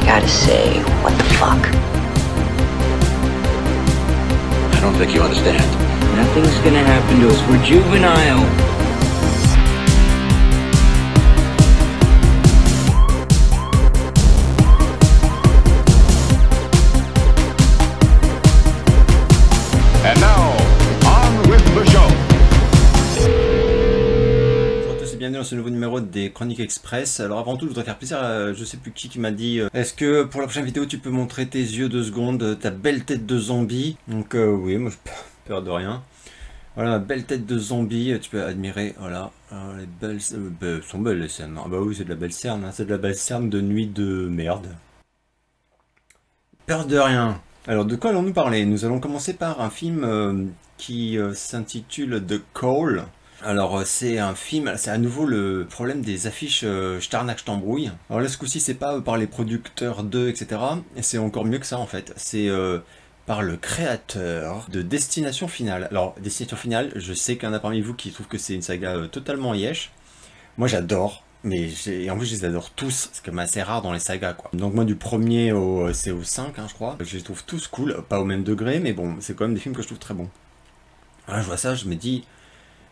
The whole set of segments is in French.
gotta say, what the fuck? I don't think you understand. Nothing's gonna happen to us. We're juvenile. And now, on with the show. Bonjour à tous et bienvenue dans ce nouveau numéro des Chroniques Express. Alors avant tout, je voudrais faire plaisir à je sais plus qui m'a dit est-ce que pour la prochaine vidéo tu peux montrer tes yeux 2 secondes, ta belle tête de zombie? Donc oui, moi je peur de rien. Voilà, ma belle tête de zombie, tu peux admirer, voilà, les belles, sont belles les scènes. Ah bah oui, c'est de la belle cerne, hein. C'est de la belle cerne de nuit de merde. Peur de rien. Alors de quoi allons-nous parler? Nous allons commencer par un film qui s'intitule The Call. Alors c'est un film, c'est à nouveau le problème des affiches J'tarnaque, j'tembrouille. Alors là ce coup-ci c'est pas par les producteurs d'eux, etc. Et c'est encore mieux que ça en fait. C'est par le créateur de Destination Finale. Alors Destination Finale, je sais qu'il y en a parmi vous qui trouvent que c'est une saga totalement yesh. Moi j'adore. Mais en plus je les adore tous, c'est quand même assez rare dans les sagas quoi. Donc moi du premier au 5 hein, je crois, je les trouve tous cool, pas au même degré mais bon, c'est quand même des films que je trouve très bons. Là je vois ça, je me dis,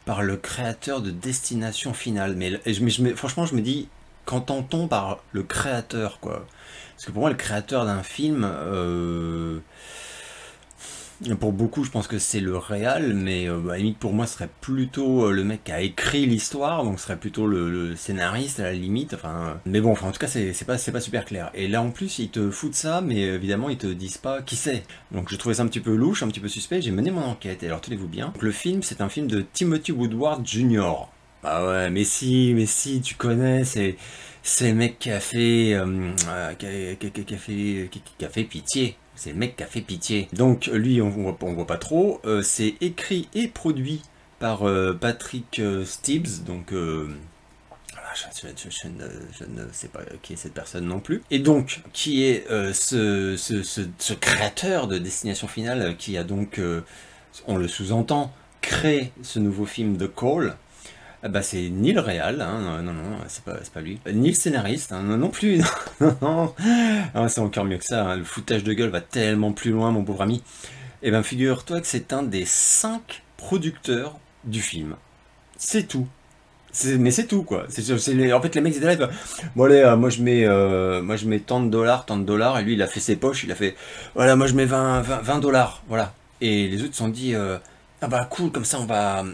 par le créateur de Destination Finale, mais franchement je me dis, qu'entend-on par le créateur quoi? Parce que pour moi le créateur d'un film, pour beaucoup je pense que c'est le réal, mais à la limite pour moi ce serait plutôt le mec qui a écrit l'histoire, donc ce serait plutôt le scénariste à la limite, enfin... Mais bon, enfin, en tout cas c'est pas super clair. Et là en plus ils te foutent ça, mais évidemment ils te disent pas qui c'est. Donc je trouvais ça un petit peu louche, un petit peu suspect, j'ai mené mon enquête, et alors tenez-vous bien. Donc, le film c'est un film de Timothy Woodward Jr. Ah ouais, mais si, tu connais, c'est le mec qui a fait... qui a fait Pitié. C'est le mec qui a fait Pitié. Donc lui, on voit pas trop. C'est écrit et produit par Patrick Stibbs. Donc je ne sais pas qui est cette personne non plus. Et donc, qui est ce créateur de Destination Finale qui a donc, on le sous-entend, créé ce nouveau film The Call. Bah c'est ni le réal, hein, non, c'est pas lui, ni le scénariste, hein, non plus, non, c'est encore mieux que ça, hein, le foutage de gueule va tellement plus loin mon pauvre ami. Et ben figure-toi que c'est un des 5 producteurs du film, c'est tout. Mais c'est tout quoi, en fait les mecs étaient là, bon allez, moi je mets tant de dollars, et lui il a fait ses poches, il a fait, voilà moi je mets 20 dollars, voilà. Et les autres se sont dit... ah bah cool, comme ça on va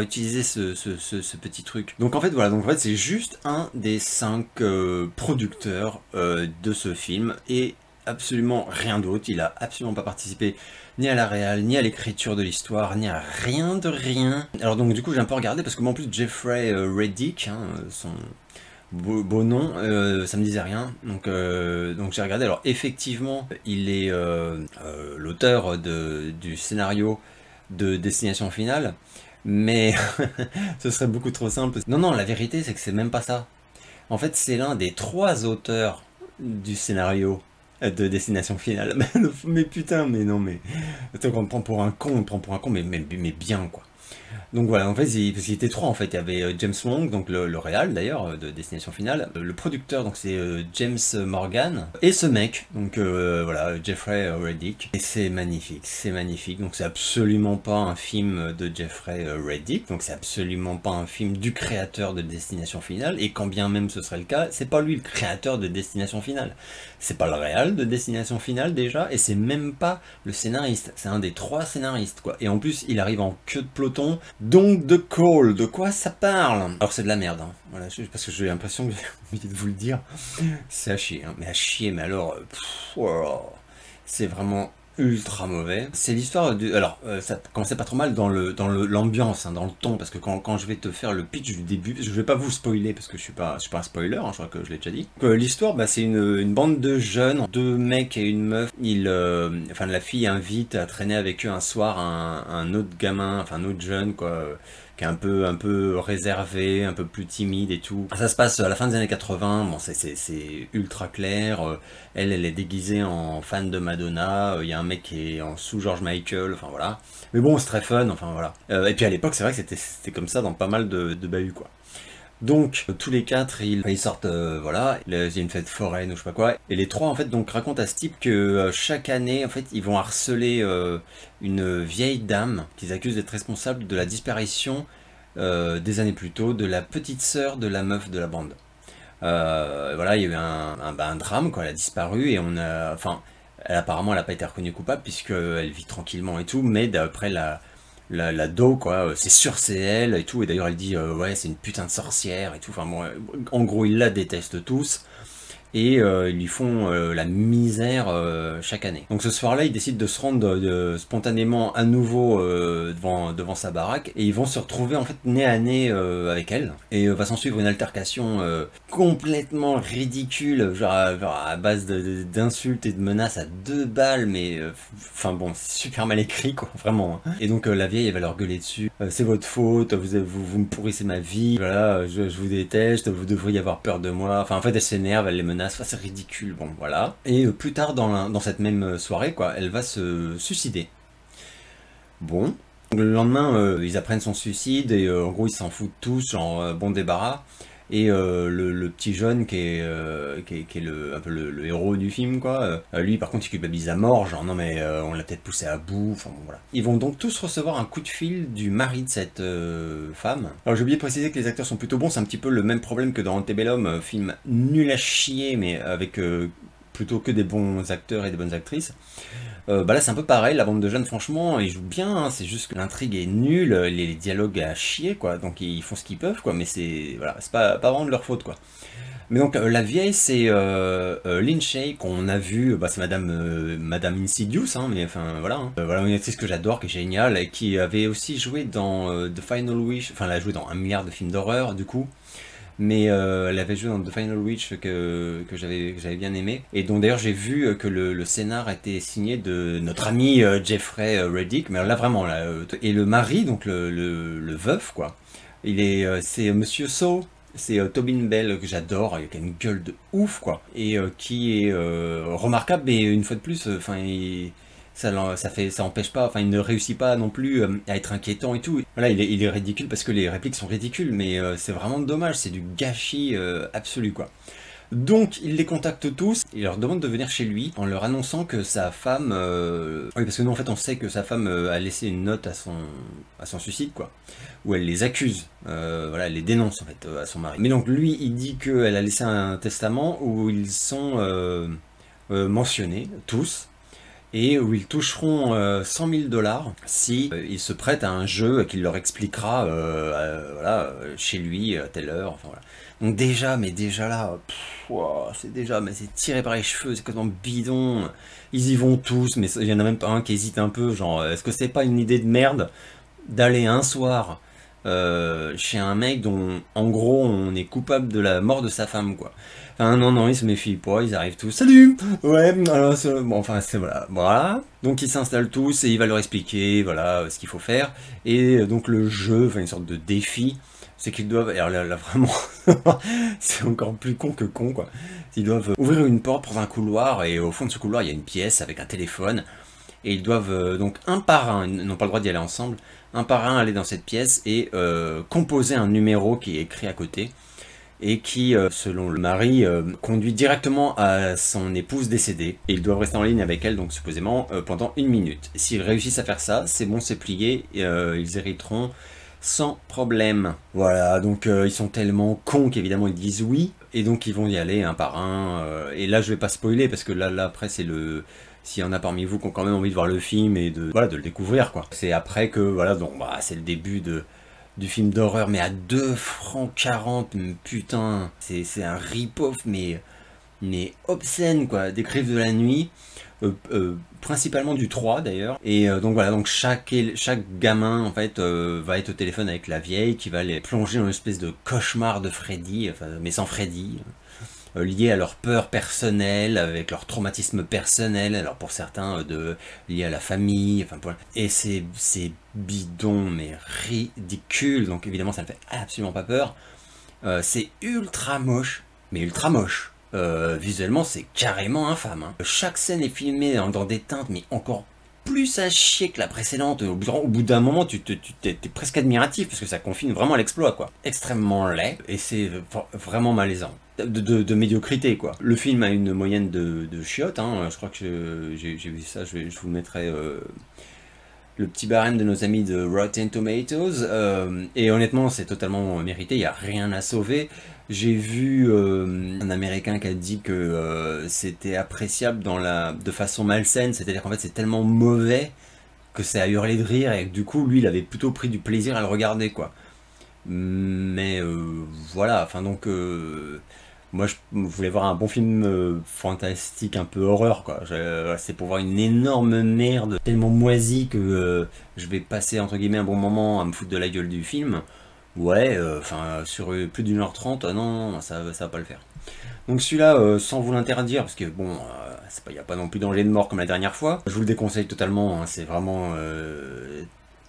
utiliser ce petit truc. Donc en fait voilà, c'est juste un des 5 producteurs de ce film et absolument rien d'autre. Il a absolument pas participé ni à la réal, ni à l'écriture de l'histoire, ni à rien de rien. Alors donc du coup j'ai un peu regardé parce que moi en plus Jeffrey Reddick, hein, son beau nom, ça me disait rien, donc j'ai regardé. Alors effectivement il est l'auteur du scénario de Destination Finale, mais ce serait beaucoup trop simple. Non, la vérité c'est que c'est même pas ça. En fait c'est l'un des 3 auteurs du scénario de Destination Finale. Mais putain, mais non, mais... On me prend pour un con, mais bien quoi. Donc voilà, en fait, parce qu'il était 3 en fait, il y avait James Wong, donc le réal d'ailleurs, de Destination Finale, le producteur, donc c'est James Morgan, et ce mec, donc voilà, Jeffrey Reddick, et c'est magnifique, donc c'est absolument pas un film de Jeffrey Reddick, donc c'est absolument pas un film du créateur de Destination Finale, et quand bien même ce serait le cas, c'est pas lui le créateur de Destination Finale, c'est pas le réal de Destination Finale déjà, et c'est même pas le scénariste, c'est un des 3 scénaristes quoi, et en plus il arrive en queue de peloton. Donc The Call, de quoi ça parle? Alors c'est de la merde, hein. Voilà, parce que j'ai l'impression que j'ai envie de vous le dire, c'est à chier, hein. Mais à chier, mais alors, c'est vraiment ultra mauvais. C'est l'histoire de... Alors, ça commençait pas trop mal dans l'ambiance, hein, dans le ton, parce que quand je vais te faire le pitch du début, je vais pas vous spoiler, parce que je suis pas un spoiler, hein, je crois que je l'ai déjà dit. L'histoire, bah, c'est une bande de jeunes, 2 mecs et une meuf. Enfin, la fille invite à traîner avec eux un soir un autre gamin, enfin un autre jeune, quoi, qui est un peu réservé, un peu plus timide et tout. Ça se passe à la fin des années 80, bon c'est ultra clair, elle est déguisée en fan de Madonna, il y a un mec qui est en sous George Michael, enfin voilà. Mais bon, c'est très fun, enfin voilà. Et puis à l'époque, c'est vrai que c'était comme ça dans pas mal de bahuts, quoi. Donc tous les 4 ils sortent, voilà, il y a une fête foraine ou je sais pas quoi, et les 3 en fait donc racontent à ce type que chaque année en fait ils vont harceler une vieille dame qu'ils accusent d'être responsable de la disparition des années plus tôt de la petite sœur de la meuf de la bande. Voilà, il y a eu un drame, quoi, elle a disparu et enfin, apparemment elle n'a pas été reconnue coupable puisqu'elle vit tranquillement et tout, mais d'après la do, quoi, c'est sûr c'est elle et tout, et d'ailleurs elle dit ouais c'est une putain de sorcière et tout, enfin bon, en gros ils la détestent tous. Et ils lui font la misère chaque année. Donc ce soir-là, ils décident de se rendre spontanément à nouveau devant sa baraque, et ils vont se retrouver en fait nez à nez avec elle. Et va s'en suivre une altercation complètement ridicule, genre à base d'insultes et de menaces à 2 balles, mais enfin bon, super mal écrit, quoi, vraiment. Hein. Et donc la vieille, elle va leur gueuler dessus. C'est votre faute, vous me pourrissez ma vie, voilà, je vous déteste, vous devriez avoir peur de moi. Enfin en fait, elle s'énerve, elle les menace. Enfin, c'est ridicule, bon voilà. Et plus tard dans cette même soirée, quoi, elle va se suicider. Bon, le lendemain, ils apprennent son suicide et en gros ils s'en foutent tous, genre bon débarras. Et le petit jeune qui est un peu le héros du film, quoi, lui par contre il culpabilise à mort, genre non mais on l'a peut-être poussé à bout, enfin bon voilà. Ils vont donc tous recevoir un coup de fil du mari de cette femme. Alors j'ai oublié de préciser que les acteurs sont plutôt bons, c'est un petit peu le même problème que dans Antebellum, film nul à chier mais avec plutôt que des bons acteurs et des bonnes actrices. Bah là c'est un peu pareil, la bande de jeunes franchement ils jouent bien, hein, c'est juste que l'intrigue est nulle, les dialogues à chier, quoi, donc ils font ce qu'ils peuvent, quoi, mais c'est voilà, c'est pas vraiment de leur faute, quoi. Mais donc la vieille c'est Lin Shaye qu'on a vu, bah, c'est Madame Insidious, hein, mais enfin voilà, hein. Voilà une actrice que j'adore, qui est géniale, et qui avait aussi joué dans The Final Wish, enfin elle a joué dans 1 milliard de films d'horreur du coup. Mais elle avait joué dans The Final Witch que j'avais bien aimé, et donc d'ailleurs j'ai vu que le scénar était signé de notre ami Jeffrey Reddick, mais là vraiment là, et le mari, donc le veuf, quoi, c'est Monsieur So, c'est Tobin Bell, que j'adore, il a une gueule de ouf, quoi, et qui est remarquable, mais une fois de plus, enfin ça empêche pas, enfin il ne réussit pas non plus à être inquiétant et tout. Voilà, il est ridicule parce que les répliques sont ridicules, mais c'est vraiment dommage, c'est du gâchis absolu, quoi. Donc il les contacte tous, il leur demande de venir chez lui en leur annonçant que sa femme... Oui, parce que nous en fait on sait que sa femme a laissé une note à son suicide, quoi, où elle les accuse, voilà, elle les dénonce en fait à son mari. Mais donc lui il dit qu'elle a laissé un testament où ils sont mentionnés tous, et où ils toucheront 100 000 $, si ils se prêtent à un jeu qu'il leur expliquera voilà, chez lui à telle heure, enfin voilà. Donc déjà là, c'est tiré par les cheveux, c'est complètement bidon, ils y vont tous, mais il y en a même pas un qui hésite un peu, genre est-ce que c'est pas une idée de merde d'aller un soir chez un mec dont en gros on est coupable de la mort de sa femme, quoi. Enfin non, ils se méfient pas, ils arrivent tous, salut, ouais, alors bon, enfin c'est voilà, donc ils s'installent tous et il va leur expliquer, voilà, ce qu'il faut faire, et donc le jeu, enfin une sorte de défi, c'est qu'ils doivent, alors là vraiment, c'est encore plus con que con, quoi, ils doivent ouvrir une porte, prendre un couloir, et au fond de ce couloir il y a une pièce avec un téléphone, et ils doivent donc un par un, ils n'ont pas le droit d'y aller ensemble, un par un aller dans cette pièce et composer un numéro qui est écrit à côté, et qui, selon le mari, conduit directement à son épouse décédée. Et ils doivent rester en ligne avec elle, donc supposément, pendant 1 minute. S'ils réussissent à faire ça, c'est bon, c'est plié, et, ils hériteront sans problème. Voilà, donc ils sont tellement cons qu'évidemment ils disent oui, et donc ils vont y aller un par un, et là je vais pas spoiler, parce que là après c'est le... S'il y en a parmi vous qui ont quand même envie de voir le film et de le découvrir, quoi. C'est après que, voilà, donc bah, c'est le début du film d'horreur, mais à 2,40 €, putain, c'est un rip-off, mais obscène, quoi, des Griffes de la nuit, principalement du 3 d'ailleurs, et donc voilà, donc chaque gamin en fait va être au téléphone avec la vieille qui va les plonger dans une espèce de cauchemar de Freddy, enfin, mais sans Freddy, liés à leur peur personnelle, avec leur traumatisme personnel, alors pour certains liés à la famille, enfin et c'est bidon mais ridicule, donc évidemment ça ne fait absolument pas peur, c'est ultra moche, mais ultra moche. Visuellement c'est carrément infâme, hein. Chaque scène est filmée dans des teintes mais encore plus à chier que la précédente. Au bout d'un moment, t'es presque admiratif parce que ça confine vraiment à l'exploit, quoi. Extrêmement laid et c'est vraiment malaisant. De médiocrité, quoi. Le film a une moyenne de chiottes, hein. Je crois que j'ai vu ça, je vous mettrai le petit barème de nos amis de Rotten Tomatoes, et honnêtement c'est totalement mérité, il n'y a rien à sauver. J'ai vu un Américain qui a dit que c'était appréciable de façon malsaine, c'est-à-dire qu'en fait c'est tellement mauvais que c'est à hurler de rire, et que du coup lui il avait plutôt pris du plaisir à le regarder, quoi. Mais voilà, enfin donc... moi, je voulais voir un bon film fantastique, un peu horreur, quoi. C'est pour voir une énorme merde tellement moisie que je vais passer, entre guillemets, un bon moment à me foutre de la gueule du film. Ouais, enfin, sur plus d'1h30, non, ça va pas le faire. Donc celui-là, sans vous l'interdire, parce que bon, il n'y a pas non plus danger de mort comme la dernière fois, je vous le déconseille totalement, hein, c'est vraiment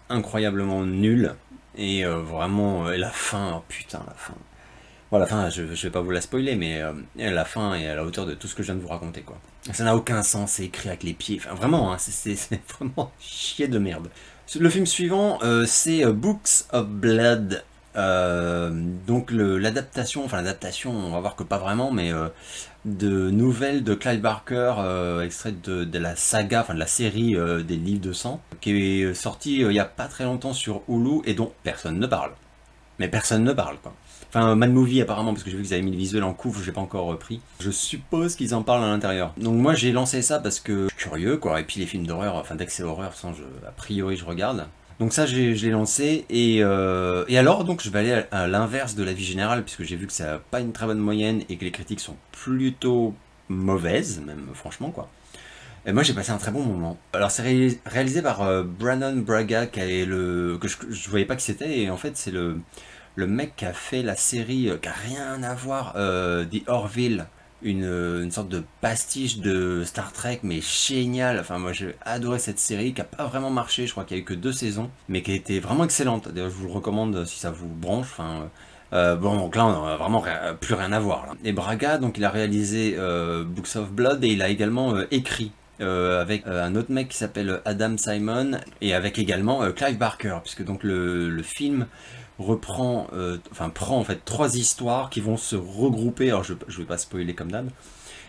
incroyablement nul. Et vraiment, la fin, oh putain, la fin. Bon, la fin, je vais pas vous la spoiler, mais la fin est à la hauteur de tout ce que je viens de vous raconter, quoi. Ça n'a aucun sens, c'est écrit avec les pieds, enfin vraiment, hein, c'est vraiment chier de merde. Le film suivant, c'est Books of Blood. Donc l'adaptation, on va voir que pas vraiment, mais de nouvelles de Clive Barker, extraites de la saga, enfin de la série des livres de sang, qui est sortie il y a pas très longtemps sur Hulu, et dont personne ne parle. Mais personne ne parle, quoi. Enfin, Mad Movie apparemment, parce que j'ai vu qu'ils avaient mis le visuel en couvre, je l'ai pas encore repris. Je suppose qu'ils en parlent à l'intérieur. Donc moi j'ai lancé ça parce que je suis curieux, quoi, et puis les films d'horreur, enfin dès que c'est horreur, a priori je regarde. Donc ça je l'ai lancé, et alors donc je vais aller à l'inverse de l'avis général, puisque j'ai vu que ça n'a pas une très bonne moyenne, et que les critiques sont plutôt mauvaises, même franchement, quoi. Et moi j'ai passé un très bon moment. Alors c'est réalisé par Brannon Braga, que je voyais pas qui c'était, et en fait c'est le mec qui a fait la série qui a rien à voir, The Orville, une sorte de pastiche de Star Trek, mais génial. Enfin moi j'ai adoré cette série, qui a pas vraiment marché, je crois qu'il y a eu que 2 saisons, mais qui a été vraiment excellente. D'ailleurs je vous le recommande si ça vous branche. Enfin, bon, donc là on a vraiment plus rien à voir, là. Et Braga, donc il a réalisé Books of Blood, et il a également écrit avec un autre mec qui s'appelle Adam Simon, et avec également Clive Barker, puisque donc le film prend en fait 3 histoires qui vont se regrouper. Alors je vais pas spoiler comme d'hab,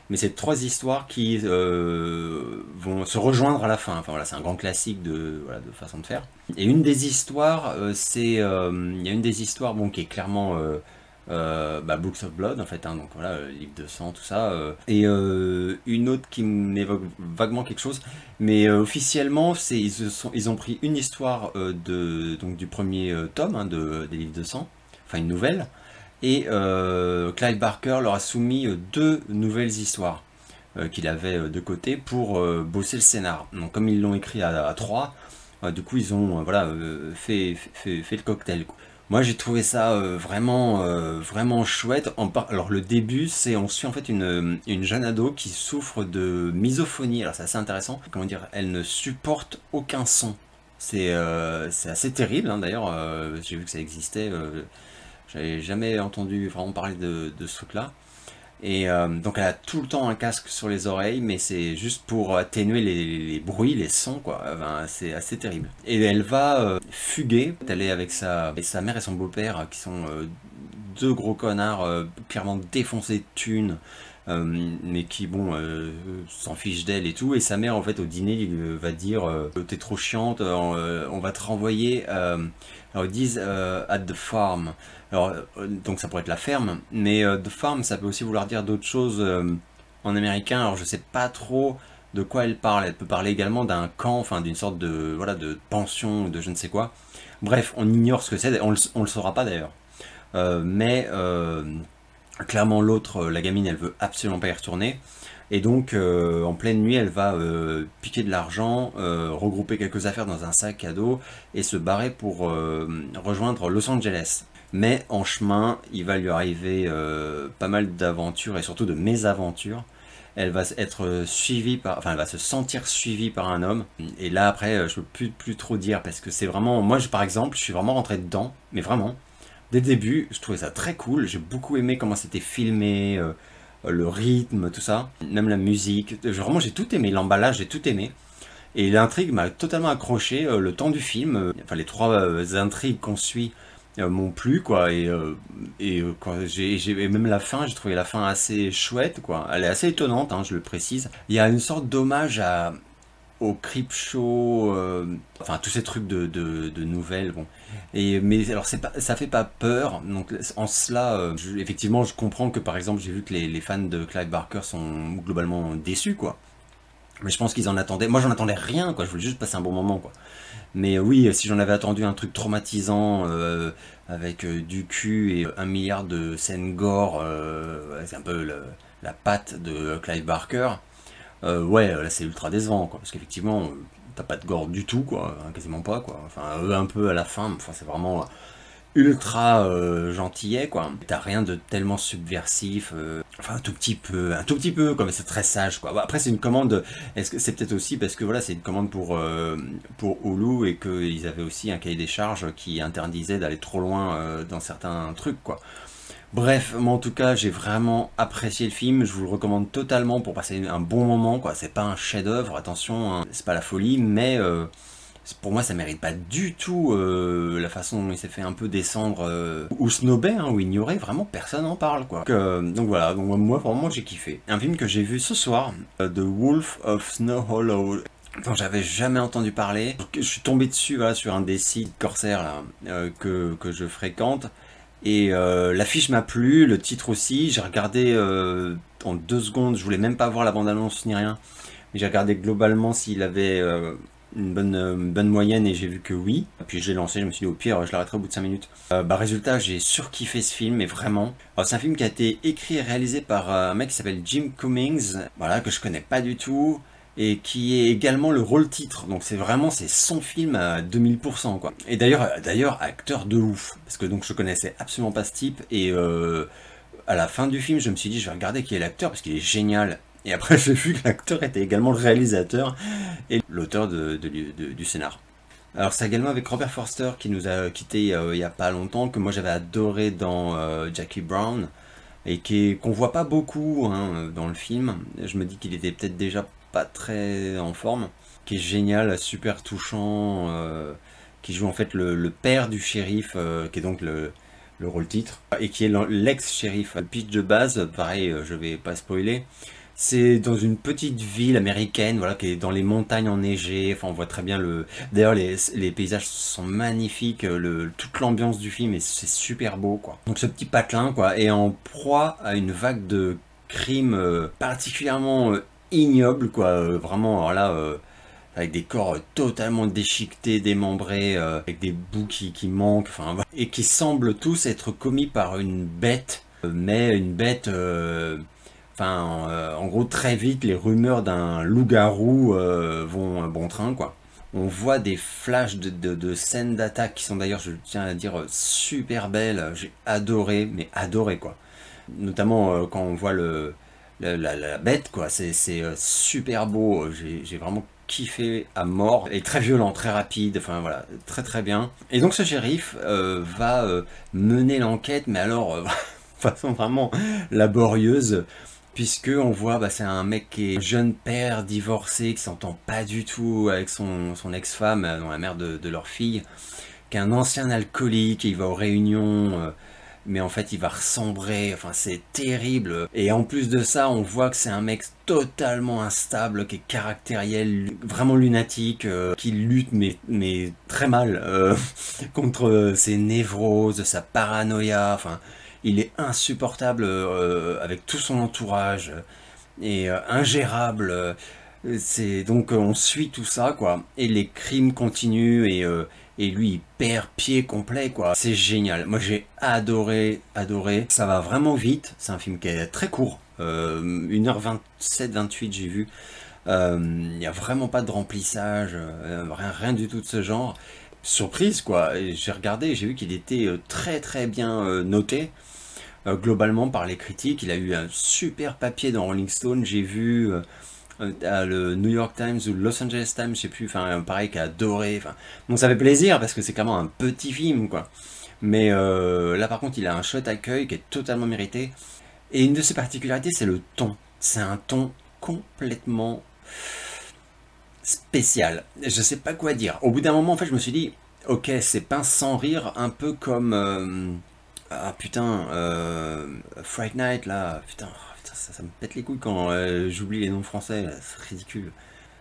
mais c'est 3 histoires qui vont se rejoindre à la fin. Enfin voilà, c'est un grand classique de façon de faire. Et une des histoires, il y a une des histoires, bon, qui est clairement Books of Blood, en fait, hein, donc voilà, livre de sang, tout ça, et une autre qui m'évoque vaguement quelque chose, mais officiellement ils ont pris une histoire donc du premier tome, hein, des livres de sang, enfin une nouvelle, et Clive Barker leur a soumis 2 nouvelles histoires qu'il avait de côté pour bosser le scénar. Donc comme ils l'ont écrit à 3, du coup ils ont fait le cocktail, quoi. Moi j'ai trouvé ça vraiment chouette. Alors le début, on suit en fait une jeune ado qui souffre de misophonie. Alors c'est assez intéressant, comment dire, elle ne supporte aucun son. C'est assez terrible, hein, d'ailleurs, j'ai vu que ça existait, j'avais jamais entendu vraiment parler de ce truc là. Et donc elle a tout le temps un casque sur les oreilles, mais c'est juste pour atténuer les bruits, les sons, quoi. Enfin, c'est assez terrible. Et elle va fuguer. Elle est avec sa mère et son beau-père, qui sont 2 gros connards clairement défoncés de thunes, mais qui, bon, s'en fichent d'elle et tout. Et sa mère, en fait, au dîner, va dire t'es trop chiante, on va te renvoyer. Alors ils disent at the farm. Alors, donc ça pourrait être la ferme, mais the farm, ça peut aussi vouloir dire d'autres choses en américain. Alors je sais pas trop de quoi elle parle. Elle peut parler également d'un camp, enfin d'une sorte de pension ou de je ne sais quoi. Bref, on ignore ce que c'est, on le saura pas d'ailleurs. Mais clairement l'autre, la gamine, elle veut absolument pas y retourner. Et donc en pleine nuit, elle va piquer de l'argent, regrouper quelques affaires dans un sac à dos et se barrer pour rejoindre Los Angeles. Mais en chemin, il va lui arriver pas mal d'aventures et surtout de mésaventures. Elle va être suivie elle va se sentir suivie par un homme. Et là après, je peux plus trop dire parce que c'est vraiment, moi par exemple, je suis vraiment rentré dedans, mais vraiment. Dès le début, je trouvais ça très cool. J'ai beaucoup aimé comment c'était filmé, le rythme, tout ça, même la musique. Vraiment, j'ai tout aimé, l'emballage, j'ai tout aimé. Et l'intrigue m'a totalement accroché le temps du film. Enfin, les 3 intrigues qu'on suit m'ont plu, quoi. Et quand et même la fin, j'ai trouvé la fin assez chouette, quoi. Elle est assez étonnante, hein, je le précise. Il y a une sorte d'hommage au Creepshow, enfin tous ces trucs de nouvelles, bon. Mais alors ça fait pas peur, donc en cela, effectivement je comprends que par exemple j'ai vu que les fans de Clive Barker sont globalement déçus, quoi. Mais je pense qu'ils en attendaient, moi j'en attendais rien, quoi, je voulais juste passer un bon moment, quoi. Mais oui, si j'en avais attendu un truc traumatisant, avec du cul et 1 milliard de scènes gore, c'est un peu la patte de Clive Barker. Ouais, là c'est ultra décevant, quoi, parce qu'effectivement, t'as pas de gore du tout, quoi, hein, quasiment pas, quoi. Enfin, un peu à la fin, enfin, c'est vraiment ultra gentillet, quoi. T'as rien de tellement subversif, enfin un tout petit peu, quoi, mais c'est très sage, quoi. Bah, après c'est une commande, est-ce que c'est peut-être aussi parce que voilà, c'est une commande pour Hulu et qu'ils avaient aussi un cahier des charges qui interdisait d'aller trop loin dans certains trucs, quoi. Bref, moi en tout cas j'ai vraiment apprécié le film, je vous le recommande totalement pour passer un bon moment, quoi. C'est pas un chef-d'œuvre, attention, hein, c'est pas la folie, mais pour moi ça mérite pas du tout la façon dont il s'est fait un peu descendre ou snobé, hein, ou ignoré, vraiment personne en parle, quoi. Donc voilà, donc moi vraiment j'ai kiffé. Un film que j'ai vu ce soir, The Wolf of Snow Hollow, dont j'avais jamais entendu parler. Je suis tombé dessus, voilà, sur un des sites corsaires là, que je fréquente. Et l'affiche m'a plu, le titre aussi, j'ai regardé en 2 secondes, je voulais même pas voir la bande-annonce ni rien, mais j'ai regardé globalement s'il avait une bonne moyenne et j'ai vu que oui, puis je l'ai lancé, je me suis dit au pire je l'arrêterai au bout de 5 minutes. Résultat, j'ai surkiffé ce film, mais vraiment. C'est un film qui a été écrit et réalisé par un mec qui s'appelle Jim Cummings, voilà, que je connais pas du tout, et qui est également le rôle titre, donc c'est son film à 2000%, quoi. Et d'ailleurs acteur de ouf, parce que donc je connaissais absolument pas ce type, et à la fin du film je me suis dit je vais regarder qui est l'acteur parce qu'il est génial, et après j'ai vu que l'acteur était également le réalisateur et l'auteur du scénar. Alors c'est également avec Robert Forster qui nous a quitté il y a pas longtemps, que moi j'avais adoré dans Jackie Brown, et qu'on voit pas beaucoup, hein, dans le film. Je me dis qu'il était peut-être déjà pas très en forme, qui est génial, super touchant, qui joue en fait le père du shérif, qui est donc le rôle titre, et qui est l'ex-shérif. Le pitch de base, pareil, je vais pas spoiler, c'est dans une petite ville américaine, voilà, qui est dans les montagnes enneigées, enfin on voit très bien d'ailleurs les paysages sont magnifiques, toute l'ambiance du film, et c'est super beau, quoi. Donc ce petit patelin, quoi, est en proie à une vague de crimes particulièrement ignoble, quoi, vraiment, alors là, avec des corps totalement déchiquetés, démembrés, avec des bouts qui manquent, enfin, et qui semblent tous être commis par une bête, mais une bête, en gros, très vite, les rumeurs d'un loup-garou vont un bon train, quoi. On voit des flashs de scènes d'attaque qui sont d'ailleurs, je tiens à dire, super belles, j'ai adoré, mais adoré, quoi. Notamment quand on voit la bête, quoi, c'est super beau, j'ai vraiment kiffé à mort, et très violent, très rapide, enfin voilà, très très bien. Et donc ce shérif va mener l'enquête, mais alors de façon vraiment laborieuse, puisque on voit, c'est un mec qui est jeune père divorcé, qui s'entend pas du tout avec son ex-femme, la mère de leur fille, qui est un ancien alcoolique, et il va aux réunions, mais en fait il va ressombrer, enfin c'est terrible. Et en plus de ça, on voit que c'est un mec totalement instable, qui est caractériel, vraiment lunatique, qui lutte mais très mal contre ses névroses, sa paranoïa, enfin il est insupportable avec tout son entourage, et ingérable. C'est donc on suit tout ça, quoi, et les crimes continuent, et lui il perd pied complet, quoi. C'est génial, moi j'ai adoré, ça va vraiment vite, c'est un film qui est très court, 1h27-28 j'ai vu, il n'y a vraiment pas de remplissage, rien du tout de ce genre. Surprise, quoi, j'ai regardé, j'ai vu qu'il était très très bien noté, globalement par les critiques. Il a eu un super papier dans Rolling Stone, j'ai vu le New York Times ou le Los Angeles Times, je sais plus, enfin pareil, qui a adoré, enfin donc ça fait plaisir parce que c'est quand même un petit film, quoi. Mais là par contre il a un chouette accueil qui est totalement mérité, et une de ses particularités c'est le ton, c'est un ton complètement spécial. Je sais pas quoi dire. Au bout d'un moment, en fait, je me suis dit, ok, c'est pince sans rire, un peu comme... ah putain, Fright Night, là, putain, ça me pète les couilles quand j'oublie les noms français, c'est ridicule.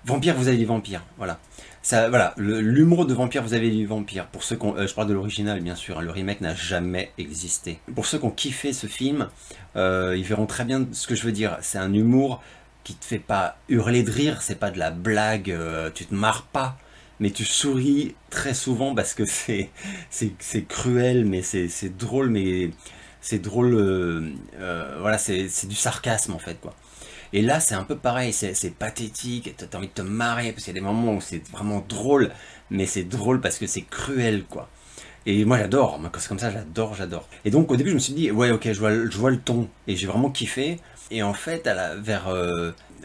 Vampire, vous avez du vampire, voilà. Ça, voilà, l'humour de Vampire, vous avez du vampire. Pour ceux qui ont, je parle de l'original, bien sûr, hein, le remake n'a jamais existé. Pour ceux qui ont kiffé ce film, ils verront très bien ce que je veux dire. C'est un humour qui te fait pas hurler de rire, c'est pas de la blague, tu te marres pas, mais tu souris très souvent parce que c'est cruel, mais c'est drôle, mais c'est drôle, voilà, c'est du sarcasme en fait, quoi. Et là, c'est un peu pareil, c'est pathétique, t'as envie de te marrer, parce qu'il y a des moments où c'est vraiment drôle, mais c'est drôle parce que c'est cruel, quoi. Et moi, j'adore, quand c'est comme ça, j'adore. Et donc, au début, je me suis dit, ouais, ok, je vois le ton, et j'ai vraiment kiffé. Et en fait, vers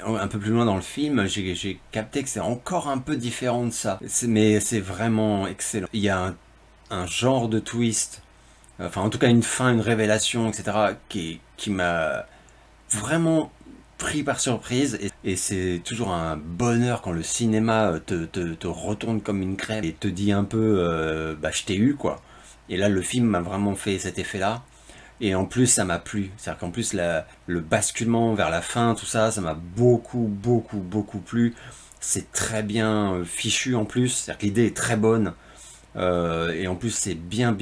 un peu plus loin dans le film, j'ai capté que c'est encore un peu différent de ça. Mais c'est vraiment excellent. Il y a un genre de twist, enfin, en tout cas, une fin, une révélation, etc., qui m'a vraiment pris par surprise, et c'est toujours un bonheur quand le cinéma te retourne comme une crème et te dit un peu bah je t'ai eu, quoi. Et là le film m'a vraiment fait cet effet là, et en plus ça m'a plu, c'est à dire qu'en plus le basculement vers la fin, tout ça, ça m'a beaucoup plu. C'est très bien fichu en plus, c'est à dire que l'idée est très bonne. Et en plus c'est bien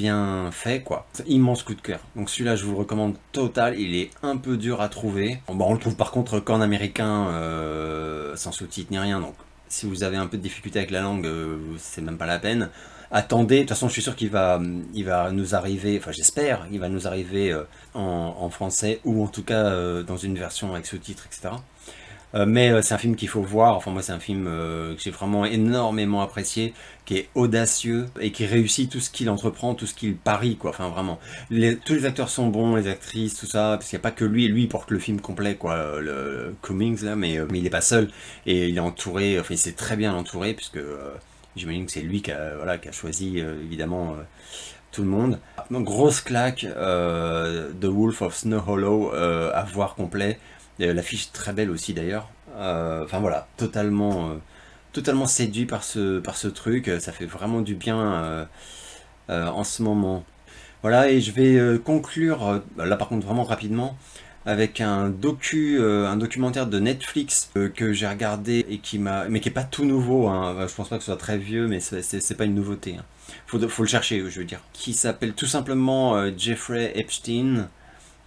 fait, quoi. C'est un immense coup de cœur. Donc celui-là je vous le recommande total. Il est un peu dur à trouver. Bon, on le trouve par contre qu'en américain, sans sous-titres ni rien. Donc si vous avez un peu de difficulté avec la langue, c'est même pas la peine. Attendez, de toute façon je suis sûr qu'il va nous arriver, enfin j'espère, il va nous arriver en français, ou en tout cas dans une version avec sous-titres, etc. Mais c'est un film qu'il faut voir. Enfin moi c'est un film que j'ai vraiment énormément apprécié, qui est audacieux et qui réussit tout ce qu'il entreprend, tout ce qu'il parie, quoi. Enfin vraiment, tous les acteurs sont bons, les actrices, tout ça, parce qu'il n'y a pas que lui il porte le film complet, quoi, le Cummings là, mais il n'est pas seul, et il est entouré, enfin il s'est très bien entouré, puisque j'imagine que c'est lui qui a choisi évidemment tout le monde. Donc grosse claque, The Wolf of Snow Hollow, à voir complet. L'affiche est très belle aussi d'ailleurs. Enfin voilà, totalement séduit par ce truc. Ça fait vraiment du bien en ce moment. Voilà, et je vais conclure, là par contre vraiment rapidement, avec un documentaire de Netflix que j'ai regardé et mais qui est pas tout nouveau, hein. Je pense pas que ce soit très vieux, mais c'est pas une nouveauté, hein. Faut le chercher, je veux dire. Qui s'appelle tout simplement Jeffrey Epstein,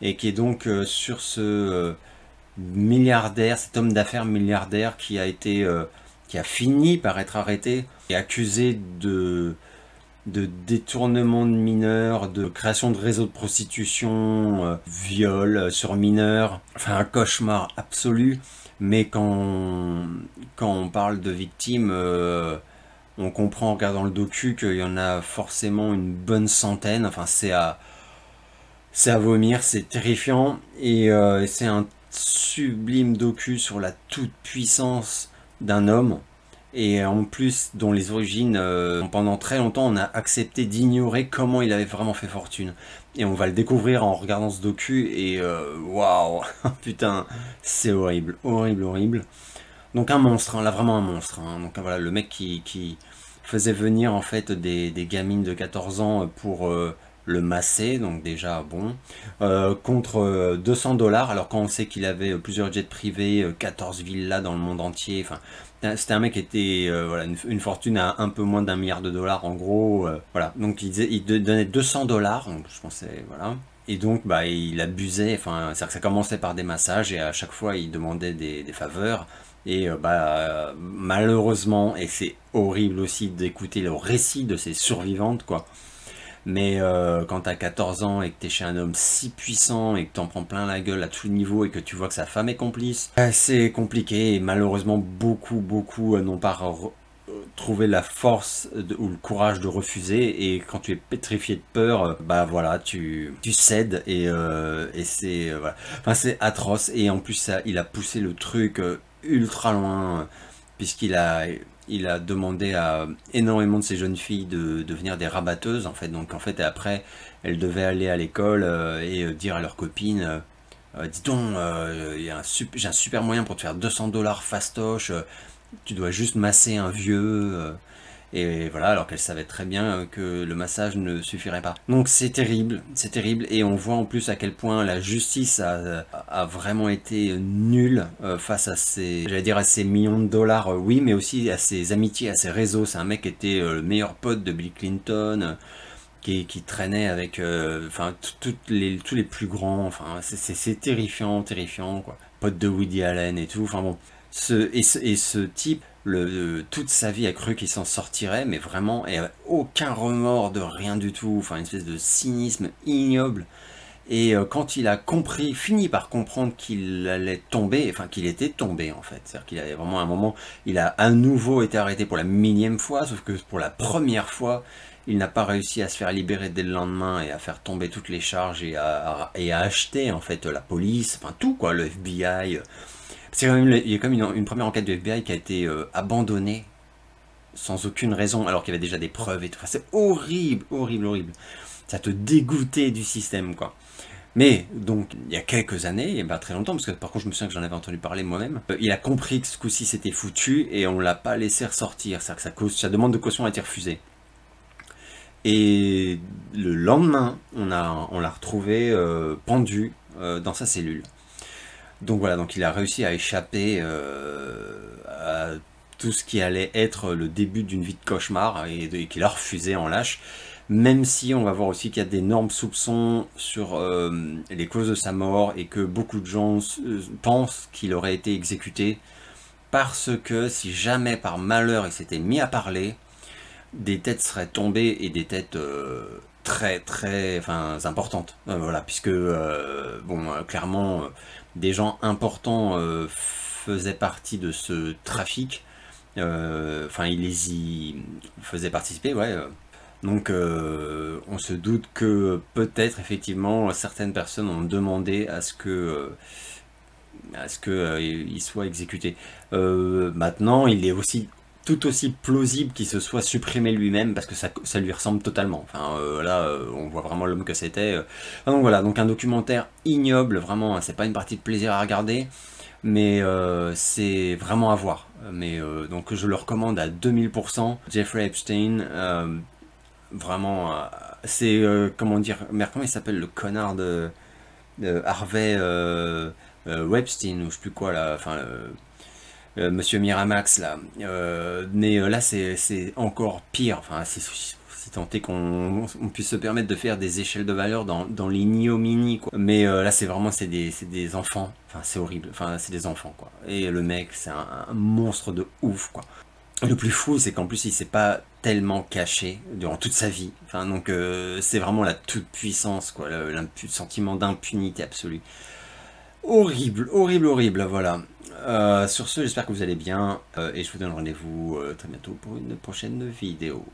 et qui est donc sur ce milliardaire, cet homme d'affaires milliardaire qui a fini par être arrêté et accusé de détournement de mineurs, de création de réseaux de prostitution, viol sur mineurs, enfin un cauchemar absolu. Mais quand on parle de victimes, on comprend en regardant le docu qu'il y en a forcément une bonne centaine. Enfin c'est à vomir, c'est terrifiant, et c'est un sublime docu sur la toute-puissance d'un homme, et en plus dont les origines, pendant très longtemps on a accepté d'ignorer comment il avait vraiment fait fortune, et on va le découvrir en regardant ce docu, et waouh, putain, c'est horrible. Donc un monstre, hein, là vraiment un monstre, hein. Donc voilà, le mec qui faisait venir en fait des gamines de 14 ans pour le masser, donc déjà bon, contre 200$, alors quand on sait qu'il avait plusieurs jets privés, 14 villas dans le monde entier, enfin c'était un mec qui était voilà, une fortune à un peu moins d'1 milliard de dollars en gros, voilà, donc il donnait 200$, donc je pensais, voilà, et donc bah il abusait, enfin c'est-à-dire que ça commençait par des massages, et à chaque fois il demandait des faveurs, et bah malheureusement, et c'est horrible aussi d'écouter le récit de ces survivantes, quoi. Mais quand t'as 14 ans et que t'es chez un homme si puissant et que t'en prends plein la gueule à tous les niveaux, et que tu vois que sa femme est complice, c'est compliqué, et malheureusement beaucoup n'ont pas trouvé la force ou le courage de refuser, et quand tu es pétrifié de peur, bah voilà, tu cèdes, et c'est voilà. Enfin, c'est atroce, et en plus il a poussé le truc ultra loin, puisqu'il a demandé à énormément de ces jeunes filles de devenir des rabatteuses, en fait. Donc en fait après elles devaient aller à l'école et dire à leurs copines, dis donc, j'ai un super moyen pour te faire 200$ fastoche, tu dois juste masser un vieux, et voilà, alors qu'elle savait très bien que le massage ne suffirait pas. Donc c'est terrible, et on voit en plus à quel point la justice a vraiment été nulle face à ces, j'allais dire à ces millions de dollars, oui, mais aussi à ses amitiés, à ses réseaux. C'est un mec qui était le meilleur pote de Bill Clinton, qui traînait avec enfin tous les plus grands, enfin c'est terrifiant quoi. Pote de Woody Allen et tout, enfin bon. Ce type, toute sa vie a cru qu'il s'en sortirait, mais vraiment, et aucun remords de rien du tout, enfin une espèce de cynisme ignoble. Et quand il a fini par comprendre qu'il allait tomber, enfin qu'il était tombé en fait, c'est-à-dire qu'il avait vraiment un moment, il a à nouveau été arrêté pour la millième fois, sauf que pour la première fois, il n'a pas réussi à se faire libérer dès le lendemain et à faire tomber toutes les charges et à acheter en fait la police, enfin tout quoi, le FBI. C'est quand même, il y a quand même une première enquête du FBI qui a été abandonnée sans aucune raison, alors qu'il y avait déjà des preuves et tout. Enfin, c'est horrible. Ça te dégoûtait du système, quoi. Mais, donc, il y a quelques années, et pas très longtemps, parce que par contre je me souviens que j'en avais entendu parler moi-même, il a compris que ce coup-ci c'était foutu, et on l'a pas laissé ressortir, c'est-à-dire que sa demande de caution a été refusée. Et le lendemain, on l'a retrouvé pendu dans sa cellule. Donc voilà, donc il a réussi à échapper à tout ce qui allait être le début d'une vie de cauchemar et qu'il a refusé en lâche, même si on va voir aussi qu'il y a d'énormes soupçons sur les causes de sa mort et que beaucoup de gens pensent qu'il aurait été exécuté parce que si jamais par malheur il s'était mis à parler, des têtes seraient tombées et des têtes très importantes, voilà, puisque clairement des gens importants faisaient partie de ce trafic, enfin ils les y faisaient participer, ouais. Donc on se doute que peut-être effectivement certaines personnes ont demandé à ce que il soit exécuté. Maintenant il est aussi tout aussi plausible qu'il se soit supprimé lui-même parce que ça lui ressemble totalement. Enfin là on voit vraiment l'homme que c'était. Donc voilà, donc un documentaire ignoble, vraiment, c'est pas une partie de plaisir à regarder, mais c'est vraiment à voir. Mais donc je le recommande à 2000%. Jeffrey Epstein, vraiment, c'est comment dire, mais comment il s'appelle le connard de Harvey Weinstein ou je sais plus quoi là, enfin. Monsieur Miramax là, mais là c'est encore pire, enfin si tant est qu'on puisse se permettre de faire des échelles de valeur dans l'ignominie quoi. Mais là c'est vraiment des enfants, enfin c'est horrible, enfin c'est des enfants quoi. Et le mec c'est un monstre de ouf quoi. Le plus fou c'est qu'en plus il s'est pas tellement caché durant toute sa vie, enfin donc c'est vraiment la toute puissance quoi, le sentiment d'impunité absolue. Horrible, voilà. Sur ce, j'espère que vous allez bien et je vous donne rendez-vous très bientôt pour une prochaine vidéo.